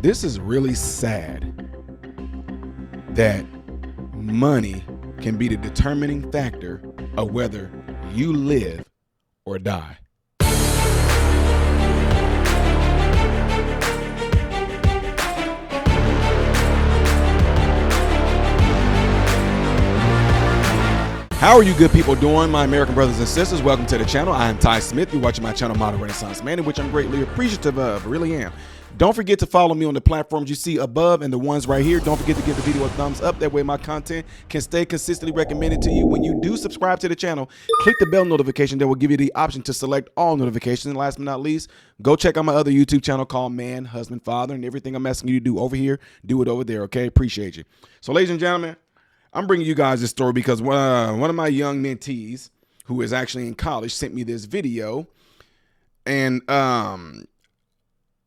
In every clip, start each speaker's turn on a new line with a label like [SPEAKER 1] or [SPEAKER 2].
[SPEAKER 1] This is really sad that money can be the determining factor of whether you live or die. How are you good people doing, my American brothers and sisters? Welcome to the channel. I am Ty Smith. You're watching my channel, Modern Renaissance Man, in which I'm greatly appreciative of. Really am. Don't forget to follow me on the platforms you see above and the ones right here. Don't forget to give the video a thumbs up. That way my content can stay consistently recommended to you. When you do subscribe to the channel, click the bell notification that will give you the option to select all notifications. And last but not least, go check out my other YouTube channel called Man, Husband, Father. And everything I'm asking you to do over here, do it over there, okay? Appreciate you. So ladies and gentlemen, I'm bringing you guys this story because one of my young mentees, who is actually in college, sent me this video. And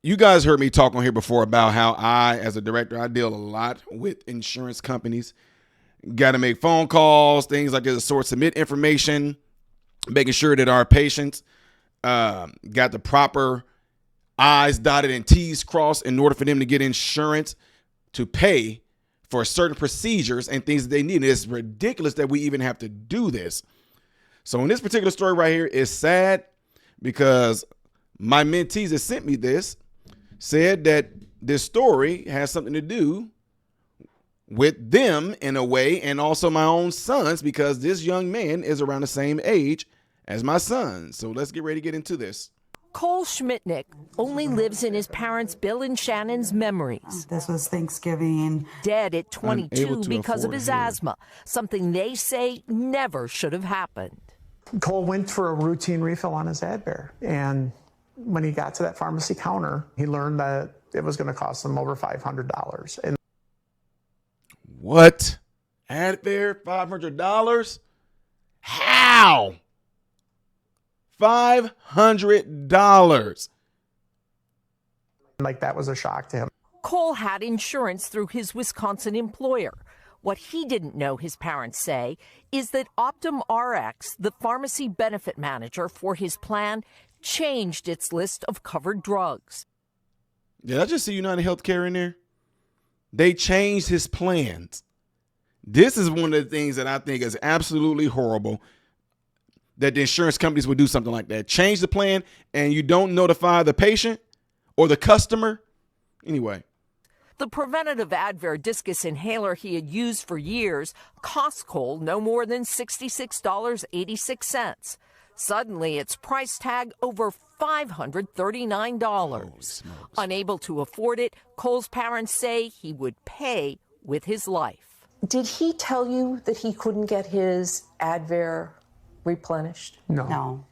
[SPEAKER 1] you guys heard me talk on here before about how I, as a director, I deal a lot with insurance companies. Got to make phone calls, things like this, sort of submit information, making sure that our patients got the proper I's dotted and T's crossed in order for them to get insurance to pay for certain procedures and things that they need. And it's ridiculous that we even have to do this. So in this particular story right here, it's sad because my mentees that sent me this said that this story has something to do with them in a way, and also my own sons, because this young man is around the same age as my son. So let's get ready to get into this.
[SPEAKER 2] Cole Schmitnick only lives in his parents' Bill and Shannon's memories.
[SPEAKER 3] This was Thanksgiving.
[SPEAKER 2] Dead at 22 because of his asthma, something they say never should have happened.
[SPEAKER 4] Cole went for a routine refill on his Advair, and when he got to that pharmacy counter, he learned that it was going to cost him over $500. And
[SPEAKER 1] what? Advair, $500? How? $500.
[SPEAKER 4] like, that was a shock to him.
[SPEAKER 2] Cole had insurance through his Wisconsin employer. What he didn't know, his parents say, is that Optum Rx, the pharmacy benefit manager for his plan, changed its list of covered drugs.
[SPEAKER 1] Did I just see United Healthcare in there? They changed his plans. This is one of the things that I think is absolutely horrible, that the insurance companies would do something like that. Change the plan and you don't notify the patient or the customer. Anyway.
[SPEAKER 2] The preventative Advair discus inhaler he had used for years cost Cole no more than $66.86. Suddenly, its price tag over $539. Unable to afford it, Cole's parents say he would pay with his life.
[SPEAKER 5] Did he tell you that he couldn't get his Advair replenished?
[SPEAKER 3] No.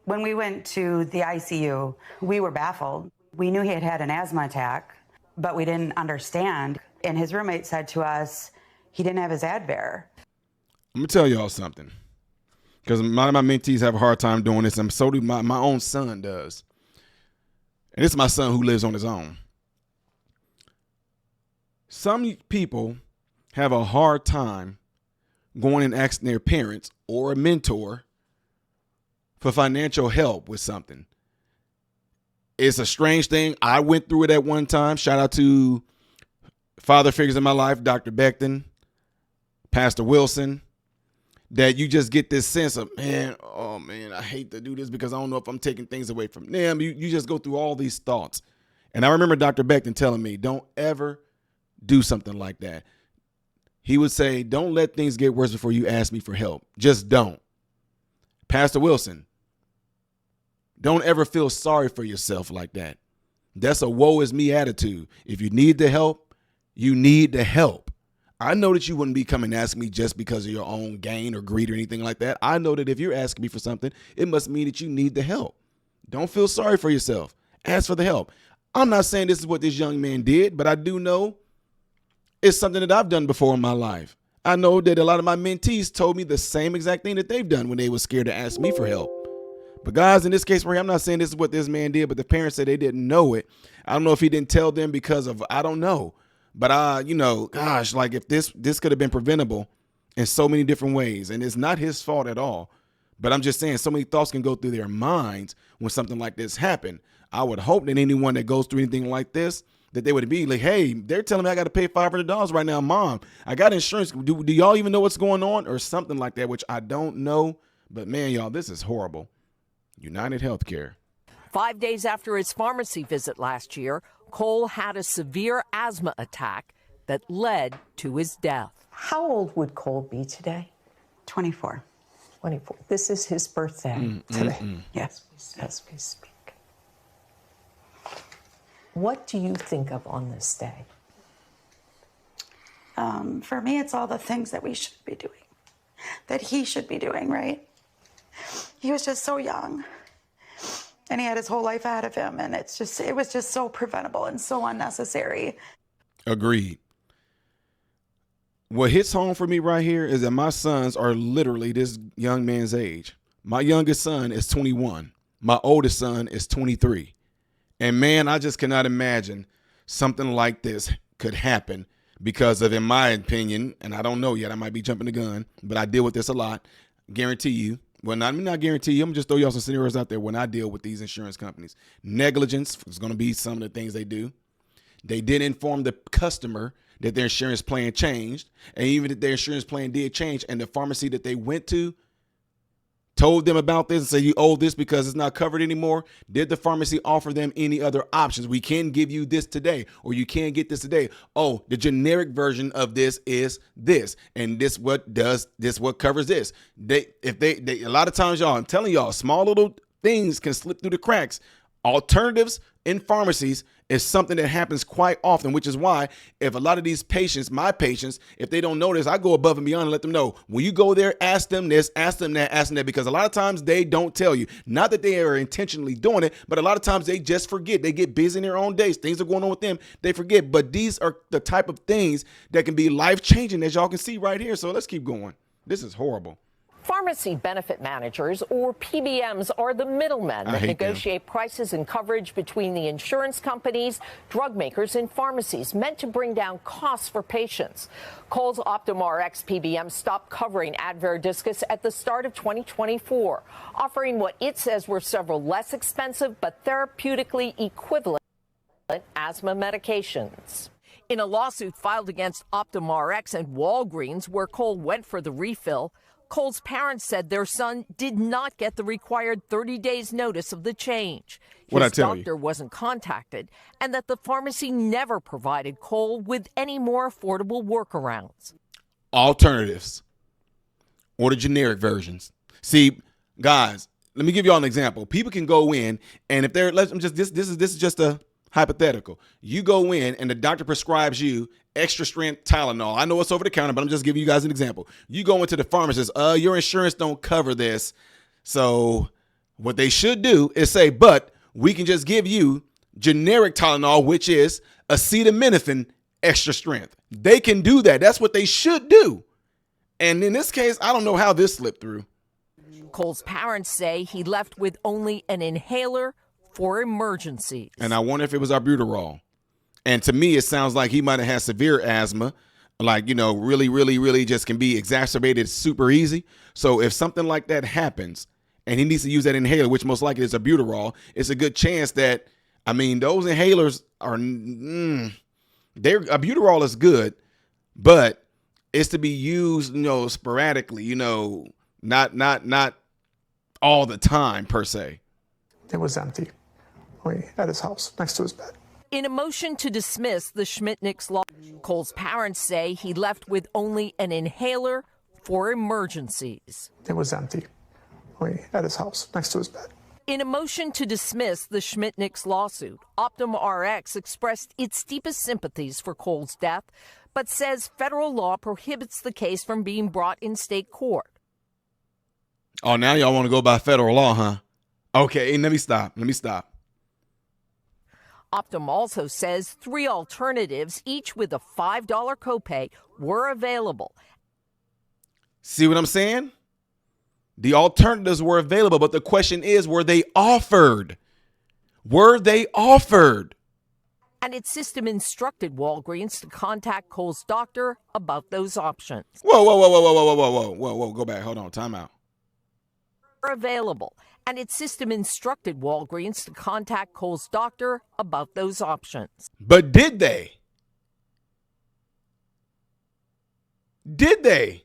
[SPEAKER 3] When we went to the ICU, we were baffled. We knew he had had an asthma attack, but we didn't understand. And his roommate said to us, he didn't have his Advair.
[SPEAKER 1] I'm going to tell y'all something, because a lot of my mentees have a hard time doing this, and so do my own son does. And this is my son who lives on his own. Some people have a hard time going and asking their parents or a mentor for financial help with something. It's a strange thing. I went through it at one time. Shout out to father figures in my life, Dr. Becton, Pastor Wilson, that you just get this sense of, man, oh man, I hate to do this because I don't know if I'm taking things away from them. You just go through all these thoughts. And I remember Dr. Becton telling me, don't ever do something like that. He would say, don't let things get worse before you ask me for help. Just don't. Pastor Wilson, don't ever feel sorry for yourself like that. That's a woe is me attitude. If you need the help, you need the help. I know that you wouldn't be coming and asking me just because of your own gain or greed or anything like that. I know that if you're asking me for something, it must mean that you need the help. Don't feel sorry for yourself. Ask for the help. I'm not saying this is what this young man did, but I do know it's something that I've done before in my life. I know that a lot of my mentees told me the same exact thing that they've done when they were scared to ask me for help. But guys, in this case, I'm not saying this is what this man did, but the parents said they didn't know it. I don't know if he didn't tell them because of, I don't know. But gosh, like if this could have been preventable in so many different ways, and it's not his fault at all. But I'm just saying so many thoughts can go through their minds when something like this happened. I would hope that anyone that goes through anything like this, that they would be like, hey, they're telling me I got to pay $500 right now. Mom, I got insurance. Do y'all even know what's going on? Or something like that, which I don't know. But man, y'all, this is horrible. United Healthcare.
[SPEAKER 2] 5 days after his pharmacy visit last year, Cole had a severe asthma attack that led to his death.
[SPEAKER 5] How old would Cole be today?
[SPEAKER 3] 24.
[SPEAKER 5] 24. This is his birthday today.
[SPEAKER 3] Yes.
[SPEAKER 5] As we speak. What do you think of on this day?
[SPEAKER 3] For me, it's all the things that we should be doing, that he should be doing, right? He was just so young, and he had his whole life ahead of him, and it was just so preventable and so unnecessary.
[SPEAKER 1] Agreed. What hits home for me right here is that my sons are literally this young man's age. My youngest son is 21. My oldest son is 23. And man, I just cannot imagine something like this could happen because of, in my opinion, and I don't know yet, I might be jumping the gun, but I deal with this a lot. Guarantee you. Well, not guarantee you. I'm going to just throw y'all some scenarios out there when I deal with these insurance companies. Negligence is going to be some of the things they do. They didn't inform the customer that their insurance plan changed. And even if their insurance plan did change and the pharmacy that they went to told them about this and said, you owe this because it's not covered anymore, did the pharmacy offer them any other options? We can give you this today, or you can get this today. Oh, the generic version of this is this, and this what covers this. A lot of times, y'all, I'm telling y'all, small little things can slip through the cracks. Alternatives in pharmacies is something that happens quite often, which is why if a lot of these patients, my patients, if they don't know this, I go above and beyond and let them know. When you go there, ask them this, ask them that, because a lot of times they don't tell you. Not that they are intentionally doing it, but a lot of times they just forget. They get busy in their own days. Things are going on with them. They forget. But these are the type of things that can be life-changing, as y'all can see right here. So let's keep going. This is horrible.
[SPEAKER 2] Pharmacy benefit managers, or PBMs, are the middlemen that negotiate prices and coverage between the insurance companies, drug makers, and pharmacies, meant to bring down costs for patients. Cole's Optum Rx PBM stopped covering Advair Diskus at the start of 2024, offering what it says were several less expensive but therapeutically equivalent asthma medications. In a lawsuit filed against Optum Rx and Walgreens, where Cole went for the refill, Cole's parents said their son did not get the required 30 days notice of the change. His doctor wasn't contacted, and that the pharmacy never provided Cole with any more affordable workarounds.
[SPEAKER 1] Alternatives or the generic versions. See, guys, let me give y'all an example. People can go in, and if they're, this is just a hypothetical. You go in and the doctor prescribes you extra strength Tylenol. I know it's over the counter, but I'm just giving you guys an example. You go into the pharmacist, your insurance don't cover this. So what they should do is say, but we can just give you generic Tylenol, which is acetaminophen extra strength. They can do that. That's what they should do. And in this case, I don't know how this slipped through.
[SPEAKER 2] Cole's parents say he left with only an inhaler for emergencies.
[SPEAKER 1] And I wonder if it was albuterol. And to me, it sounds like he might have had severe asthma, like, really, really, really just can be exacerbated super easy. So if something like that happens and he needs to use that inhaler, which most likely is albuterol, it's a good chance that, those inhalers are, albuterol is good, but it's to be used, sporadically, not all the time per se.
[SPEAKER 4] It was empty at his house next to his bed.
[SPEAKER 2] In a motion to dismiss the Schmidt-Nicks law, Cole's parents say he left with only an inhaler for emergencies.
[SPEAKER 4] It was empty at his house next to his bed.
[SPEAKER 2] In a motion to dismiss the Schmidt-Nicks lawsuit, Optum Rx expressed its deepest sympathies for Cole's death, but says federal law prohibits the case from being brought in state court.
[SPEAKER 1] Oh, now y'all want to go by federal law, huh? Okay, let me stop.
[SPEAKER 2] Optum also says 3 alternatives, each with a $5 copay, were available.
[SPEAKER 1] See what I'm saying? The alternatives were available, but the question is, were they offered? Were they offered?
[SPEAKER 2] And its system instructed Walgreens to contact Cole's doctor about those options.
[SPEAKER 1] Whoa. Go back. Hold on. Time out.
[SPEAKER 2] Available. and its system instructed Walgreens to contact Cole's doctor about those options.
[SPEAKER 1] But did they? Did they?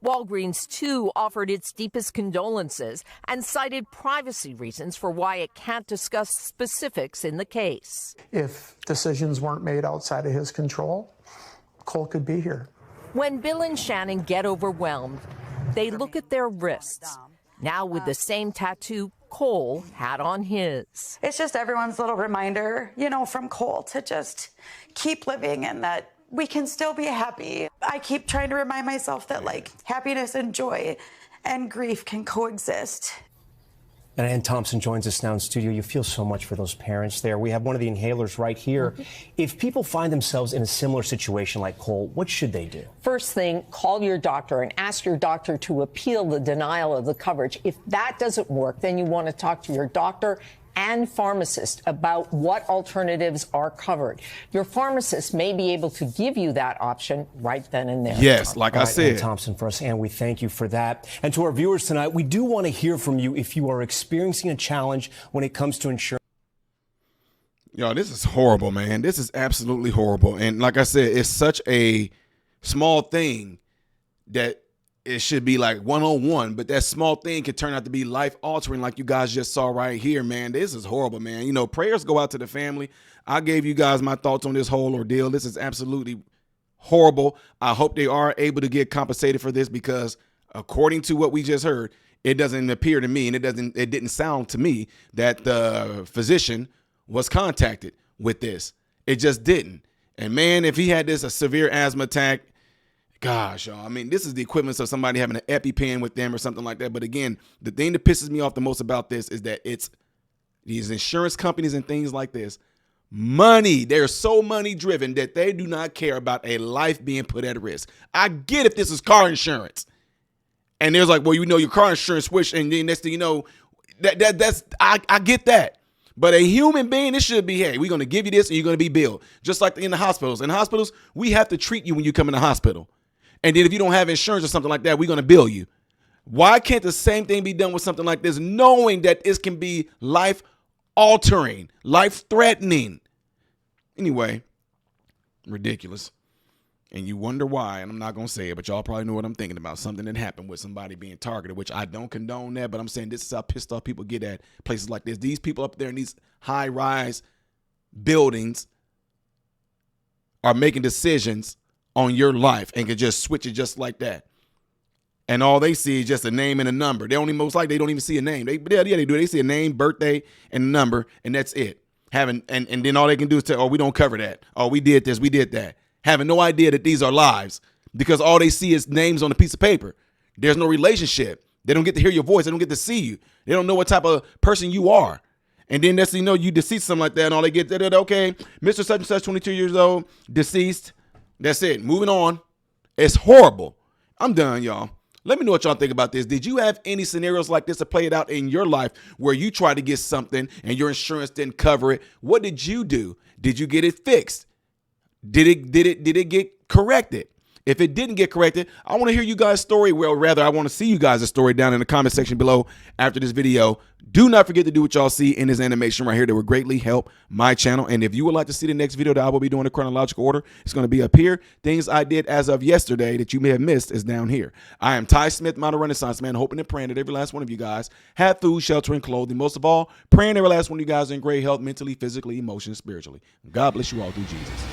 [SPEAKER 2] Walgreens, too, offered its deepest condolences and cited privacy reasons for why it can't discuss specifics in the case.
[SPEAKER 4] If decisions weren't made outside of his control, Cole could be here.
[SPEAKER 2] When Bill and Shannon get overwhelmed, they look at their wrists, now with the same tattoo Cole had on his.
[SPEAKER 3] It's just everyone's little reminder, you know, from Cole to just keep living and that we can still be happy. I keep trying to remind myself that, like, happiness and joy and grief can coexist.
[SPEAKER 6] And Ann Thompson joins us now in studio. You feel so much for those parents there. We have one of the inhalers right here. If people find themselves in a similar situation like Cole, what should they do?
[SPEAKER 5] First thing, call your doctor and ask your doctor to appeal the denial of the coverage. If that doesn't work, then you want to talk to your doctor and pharmacist about what alternatives are covered. Your pharmacist may be able to give you that option right then and there.
[SPEAKER 1] Yes, like I said.
[SPEAKER 6] Ann Thompson for us, and we thank you for that. And to our viewers tonight, we do want to hear from you if you are experiencing a challenge when it comes to insurance.
[SPEAKER 1] Yo, this is horrible, man. This is absolutely horrible. And like I said, it's such a small thing that it should be like 101, but that small thing could turn out to be life altering, like you guys just saw right here, man. This is horrible, man. You know, prayers go out to the family. I gave you guys my thoughts on this whole ordeal. This is absolutely horrible. I hope they are able to get compensated for this, because according to what we just heard, it doesn't appear to me, and it didn't sound to me that the physician was contacted with this. It just didn't. And man, if he had a severe asthma attack, gosh, y'all, I mean, this is the equivalent of somebody having an EpiPen with them or something like that. But again, the thing that pisses me off the most about this is that it's these insurance companies and things like this. Money. They're so money driven that they do not care about a life being put at risk. I get if this is car insurance and there's like, well, you know, your car insurance switched, and then next thing you know, I get that. But a human being, it should be, hey, we're going to give you this and you're going to be billed. Just like in the hospitals. In hospitals, we have to treat you when you come in the hospital. And then if you don't have insurance or something like that, we're going to bill you. Why can't the same thing be done with something like this, knowing that this can be life-altering, life-threatening? Anyway, ridiculous. And you wonder why, and I'm not going to say it, but y'all probably know what I'm thinking about. Something that happened with somebody being targeted, which I don't condone that, but I'm saying this is how pissed off people get at places like this. These people up there in these high-rise buildings are making decisions on your life and can just switch it just like that. And all they see is just a name and a number. They only most likely they don't even see a name. They do. They see a name, birthday, and a number, and that's it. And then all they can do is say, oh, we don't cover that. Oh, we did this, we did that. Having no idea that these are lives, because all they see is names on a piece of paper. There's no relationship. They don't get to hear your voice. They don't get to see you. They don't know what type of person you are. And then that's, you know, you deceased, something like that, and all they get, okay, Mr. Such and Such, 22 years old, deceased. That's it. Moving on. It's horrible. I'm done, y'all. Let me know what y'all think about this. Did you have any scenarios like this that played out in your life where you tried to get something and your insurance didn't cover it? What did you do? Did you get it fixed? Did it get corrected? If it didn't get corrected, I want to hear you guys' story. Well, rather, I want to see you guys' story down in the comment section below after this video. Do not forget to do what y'all see in this animation right here. That would greatly help my channel. And if you would like to see the next video that I will be doing in chronological order, it's going to be up here. Things I did as of yesterday that you may have missed is down here. I am Ty Smith, Modern Renaissance Man, hoping and praying that every last one of you guys have food, shelter, and clothing. Most of all, praying every last one of you guys are in great health, mentally, physically, emotionally, spiritually. God bless you all through Jesus.